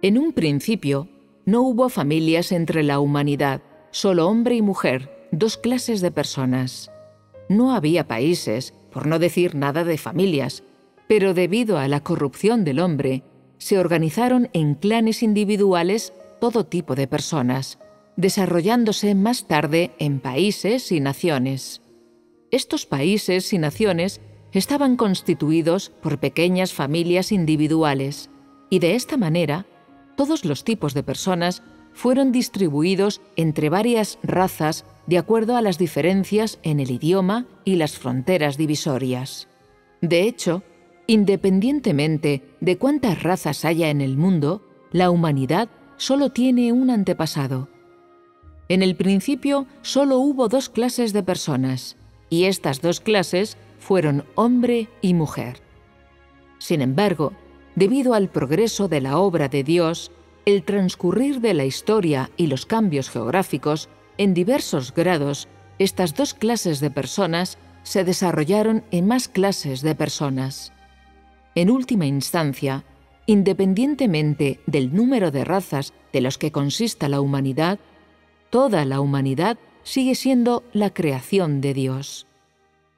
En un principio, no hubo familias entre la humanidad, solo hombre y mujer, dos clases de personas. No había países, por no decir nada de familias, pero debido a la corrupción del hombre, se organizaron en clanes individuales todo tipo de personas, desarrollándose más tarde en países y naciones. Estos países y naciones estaban constituidos por pequeñas familias individuales, y de esta manera, todos los tipos de personas fueron distribuidos entre varias razas de acuerdo a las diferencias en el idioma y las fronteras divisorias. De hecho, independientemente de cuántas razas haya en el mundo, la humanidad solo tiene un antepasado. En el principio solo hubo dos clases de personas, y estas dos clases fueron hombre y mujer. Sin embargo, debido al progreso de la obra de Dios, el transcurrir de la historia y los cambios geográficos, en diversos grados, estas dos clases de personas se desarrollaron en más clases de personas. En última instancia, independientemente del número de razas de los que consista la humanidad, toda la humanidad sigue siendo la creación de Dios.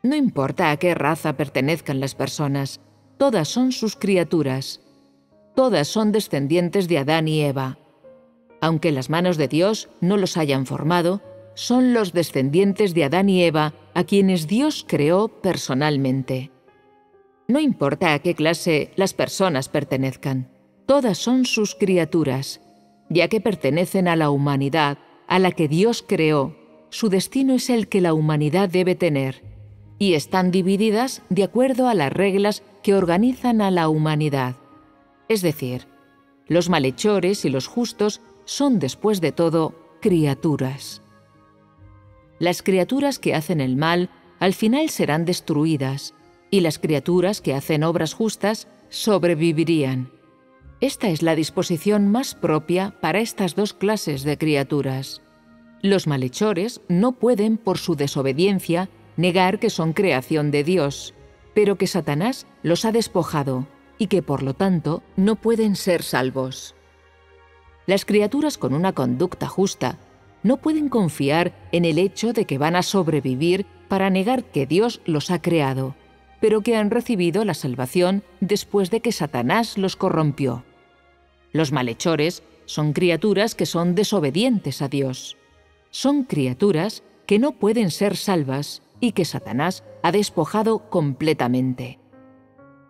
No importa a qué raza pertenezcan las personas, todas son sus criaturas. Todas son descendientes de Adán y Eva. Aunque las manos de Dios no los hayan formado, son los descendientes de Adán y Eva a quienes Dios creó personalmente. No importa a qué clase las personas pertenezcan, todas son sus criaturas, ya que pertenecen a la humanidad a la que Dios creó. Su destino es el que la humanidad debe tener, y están divididas de acuerdo a las reglas que organizan a la humanidad. Es decir, los malhechores y los justos son, después de todo, criaturas. Las criaturas que hacen el mal al final serán destruidas, y las criaturas que hacen obras justas sobrevivirían. Esta es la disposición más propia para estas dos clases de criaturas. Los malhechores no pueden, por su desobediencia, negar que son creación de Dios, pero que Satanás los ha despojado, y que por lo tanto no pueden ser salvos. Las criaturas con una conducta justa no pueden confiar en el hecho de que van a sobrevivir para negar que Dios los ha creado, pero que han recibido la salvación después de que Satanás los corrompió. Los malhechores son criaturas que son desobedientes a Dios. Son criaturas que no pueden ser salvas y que Satanás ha despojado completamente.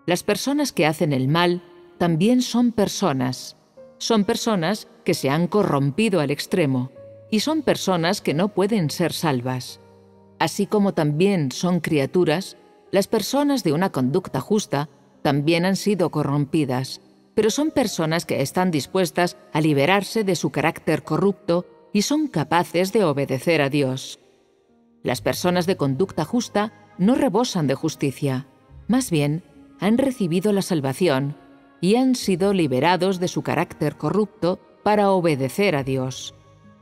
Las personas que hacen el mal también son personas. Son personas que se han corrompido al extremo y son personas que no pueden ser salvas. Así como también son criaturas, las personas de una conducta justa también han sido corrompidas, pero son personas que están dispuestas a liberarse de su carácter corrupto y son capaces de obedecer a Dios. Las personas de conducta justa no rebosan de justicia, más bien han recibido la salvación y han sido liberados de su carácter corrupto para obedecer a Dios.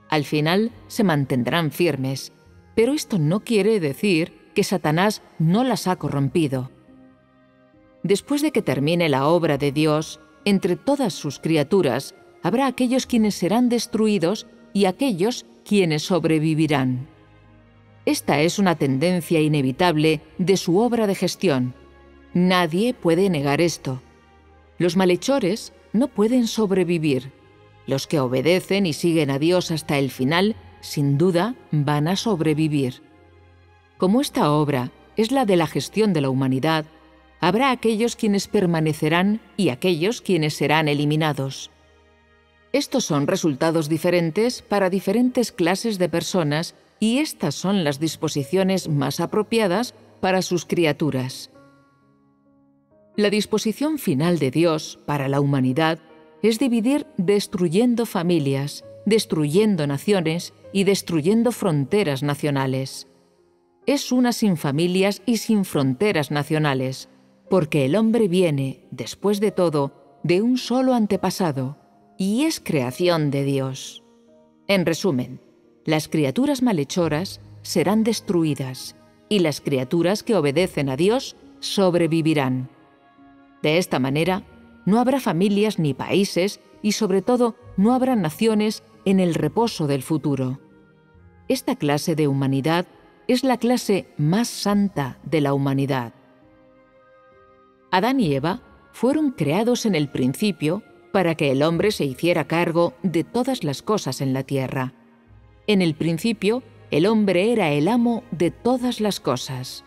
Al final se mantendrán firmes, pero esto no quiere decir que Satanás no las ha corrompido. Después de que termine la obra de Dios, entre todas sus criaturas habrá aquellos quienes serán destruidos y aquellos quienes sobrevivirán. Esta es una tendencia inevitable de su obra de gestión. Nadie puede negar esto. Los malhechores no pueden sobrevivir. Los que obedecen y siguen a Dios hasta el final, sin duda, van a sobrevivir. Como esta obra es la de la gestión de la humanidad, habrá aquellos quienes permanecerán y aquellos quienes serán eliminados. Estos son resultados diferentes para diferentes clases de personas y estas son las disposiciones más apropiadas para sus criaturas. La disposición final de Dios para la humanidad es dividir destruyendo familias, destruyendo naciones y destruyendo fronteras nacionales. Es una sin familias y sin fronteras nacionales, porque el hombre viene, después de todo, de un solo antepasado, y es creación de Dios. En resumen, las criaturas malhechoras serán destruidas, y las criaturas que obedecen a Dios sobrevivirán. De esta manera, no habrá familias ni países y sobre todo no habrá naciones en el reposo del futuro. Esta clase de humanidad es la clase más santa de la humanidad. Adán y Eva fueron creados en el principio para que el hombre se hiciera cargo de todas las cosas en la tierra. En el principio, el hombre era el amo de todas las cosas.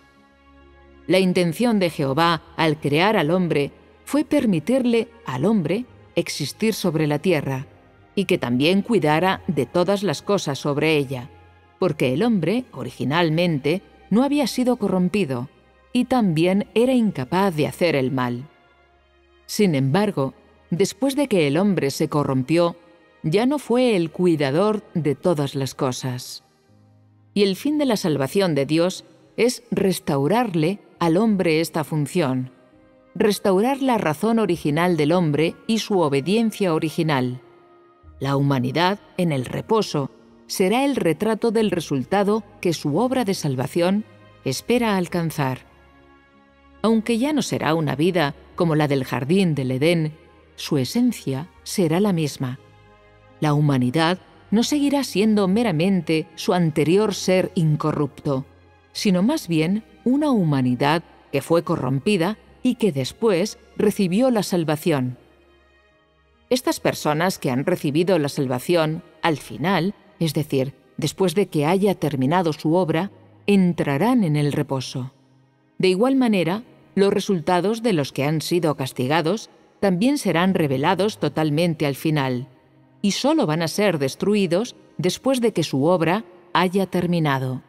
La intención de Jehová al crear al hombre fue permitirle al hombre existir sobre la tierra y que también cuidara de todas las cosas sobre ella, porque el hombre, originalmente, no había sido corrompido y también era incapaz de hacer el mal. Sin embargo, después de que el hombre se corrompió, ya no fue el cuidador de todas las cosas. Y el fin de la salvación de Dios es restaurarle al hombre esta función, restaurar la razón original del hombre y su obediencia original. La humanidad, en el reposo, será el retrato del resultado que su obra de salvación espera alcanzar. Aunque ya no será una vida como la del jardín del Edén, su esencia será la misma. La humanidad no seguirá siendo meramente su anterior ser incorrupto, sino más bien una humanidad que fue corrompida y que después recibió la salvación. Estas personas que han recibido la salvación, al final, es decir, después de que haya terminado su obra, entrarán en el reposo. De igual manera, los resultados de los que han sido castigados también serán revelados totalmente al final, y solo van a ser destruidos después de que su obra haya terminado.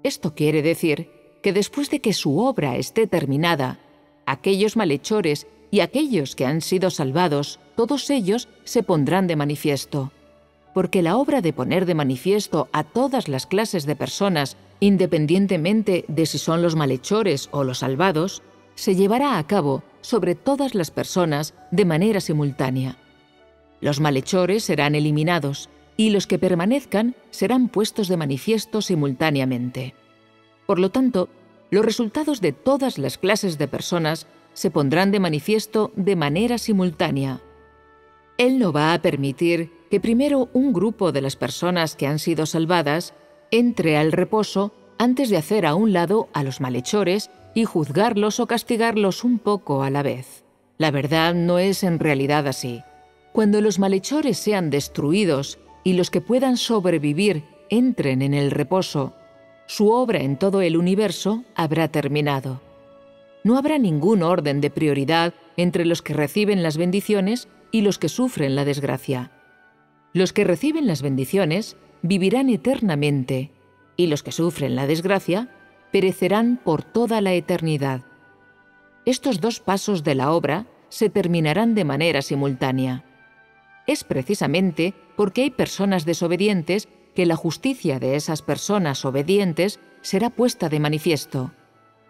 Esto quiere decir que después de que su obra esté terminada, aquellos malhechores y aquellos que han sido salvados, todos ellos se pondrán de manifiesto, porque la obra de poner de manifiesto a todas las clases de personas, independientemente de si son los malhechores o los salvados, se llevará a cabo sobre todas las personas de manera simultánea. Los malhechores serán eliminados y los que permanezcan serán puestos de manifiesto simultáneamente. Por lo tanto, los resultados de todas las clases de personas se pondrán de manifiesto de manera simultánea. Él no va a permitir que primero un grupo de las personas que han sido salvadas entre al reposo antes de hacer a un lado a los malhechores y juzgarlos o castigarlos un poco a la vez. La verdad no es en realidad así. Cuando los malhechores sean destruidos y los que puedan sobrevivir entren en el reposo, su obra en todo el universo habrá terminado. No habrá ningún orden de prioridad entre los que reciben las bendiciones y los que sufren la desgracia. Los que reciben las bendiciones vivirán eternamente y los que sufren la desgracia perecerán por toda la eternidad. Estos dos pasos de la obra se terminarán de manera simultánea. Es precisamente porque hay personas desobedientes que la justicia de esas personas obedientes será puesta de manifiesto.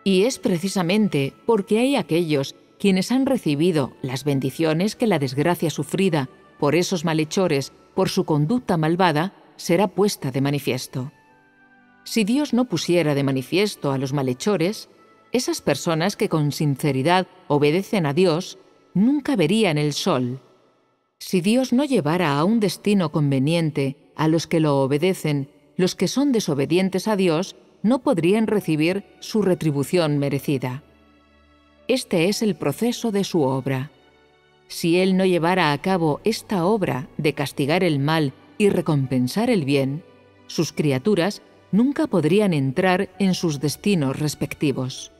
Y es precisamente porque hay aquellos quienes han recibido las bendiciones que la desgracia sufrida por esos malhechores por su conducta malvada será puesta de manifiesto. Si Dios no pusiera de manifiesto a los malhechores, esas personas que con sinceridad obedecen a Dios nunca verían el sol. Si Dios no llevara a un destino conveniente a los que lo obedecen, los que son desobedientes a Dios no podrían recibir su retribución merecida. Este es el proceso de su obra. Si Él no llevara a cabo esta obra de castigar el mal y recompensar el bien, sus criaturas nunca podrían entrar en sus destinos respectivos.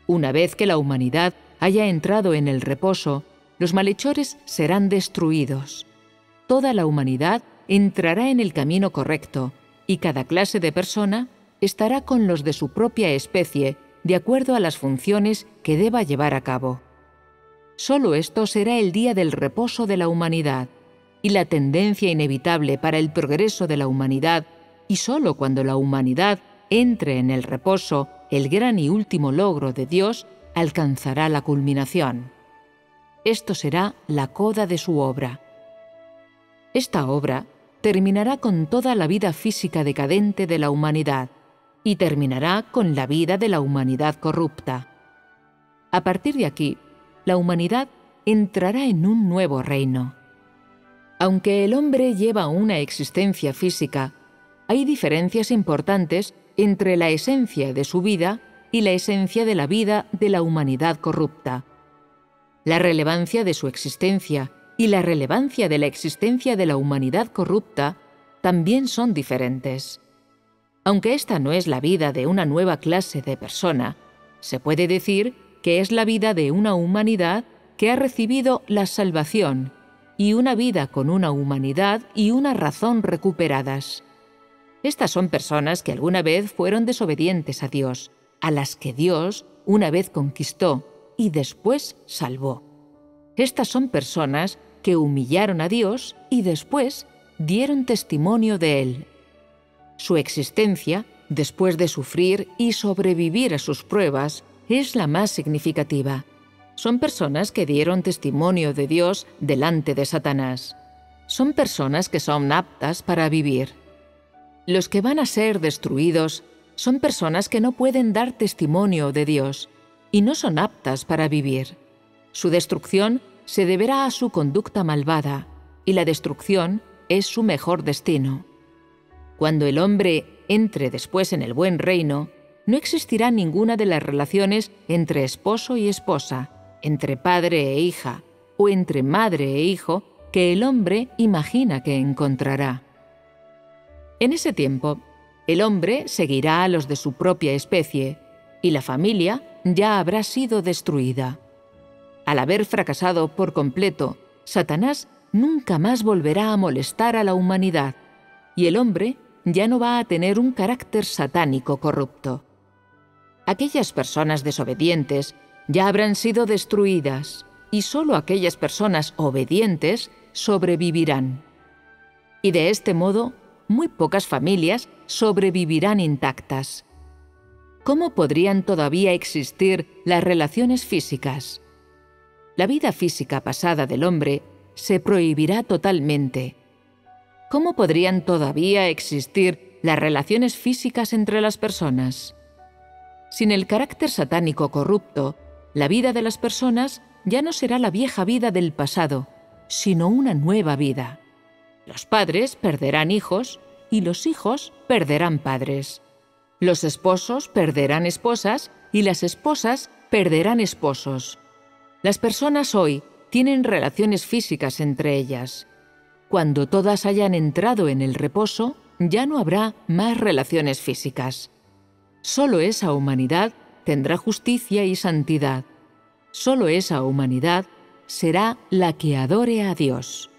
Una vez que la humanidad haya entrado en el reposo, los malhechores serán destruidos. Toda la humanidad entrará en el camino correcto y cada clase de persona estará con los de su propia especie de acuerdo a las funciones que deba llevar a cabo. Solo esto será el día del reposo de la humanidad y la tendencia inevitable para el progreso de la humanidad, y solo cuando la humanidad entre en el reposo, el gran y último logro de Dios alcanzará la culminación. Esto será la coda de su obra. Esta obra terminará con toda la vida física decadente de la humanidad y terminará con la vida de la humanidad corrupta. A partir de aquí, la humanidad entrará en un nuevo reino. Aunque el hombre lleva una existencia física, hay diferencias importantes entre la esencia de su vida y la esencia de la vida de la humanidad corrupta. La relevancia de su existencia y la relevancia de la existencia de la humanidad corrupta también son diferentes. Aunque esta no es la vida de una nueva clase de persona, se puede decir que es la vida de una humanidad que ha recibido la salvación y una vida con una humanidad y una razón recuperadas. Estas son personas que alguna vez fueron desobedientes a Dios, a las que Dios una vez conquistó y después salvó. Estas son personas que humillaron a Dios y después dieron testimonio de Él. Su existencia, después de sufrir y sobrevivir a sus pruebas, es la más significativa. Son personas que dieron testimonio de Dios delante de Satanás. Son personas que son aptas para vivir. Los que van a ser destruidos son personas que no pueden dar testimonio de Dios y no son aptas para vivir. Su destrucción se deberá a su conducta malvada y la destrucción es su mejor destino. Cuando el hombre entre después en el buen reino, no existirá ninguna de las relaciones entre esposo y esposa, entre padre e hija, o entre madre e hijo que el hombre imagina que encontrará. En ese tiempo, el hombre seguirá a los de su propia especie, y la familia ya habrá sido destruida. Al haber fracasado por completo, Satanás nunca más volverá a molestar a la humanidad, y el hombre ya no va a tener un carácter satánico corrupto. Aquellas personas desobedientes ya habrán sido destruidas, y solo aquellas personas obedientes sobrevivirán. Y de este modo, muy pocas familias sobrevivirán intactas. ¿Cómo podrían todavía existir las relaciones físicas? La vida física pasada del hombre se prohibirá totalmente. ¿Cómo podrían todavía existir las relaciones físicas entre las personas? Sin el carácter satánico corrupto, la vida de las personas ya no será la vieja vida del pasado, sino una nueva vida. Los padres perderán hijos y los hijos perderán padres. Los esposos perderán esposas y las esposas perderán esposos. Las personas hoy tienen relaciones físicas entre ellas. Cuando todas hayan entrado en el reposo, ya no habrá más relaciones físicas. Solo esa humanidad tendrá justicia y santidad. Solo esa humanidad será la que adore a Dios.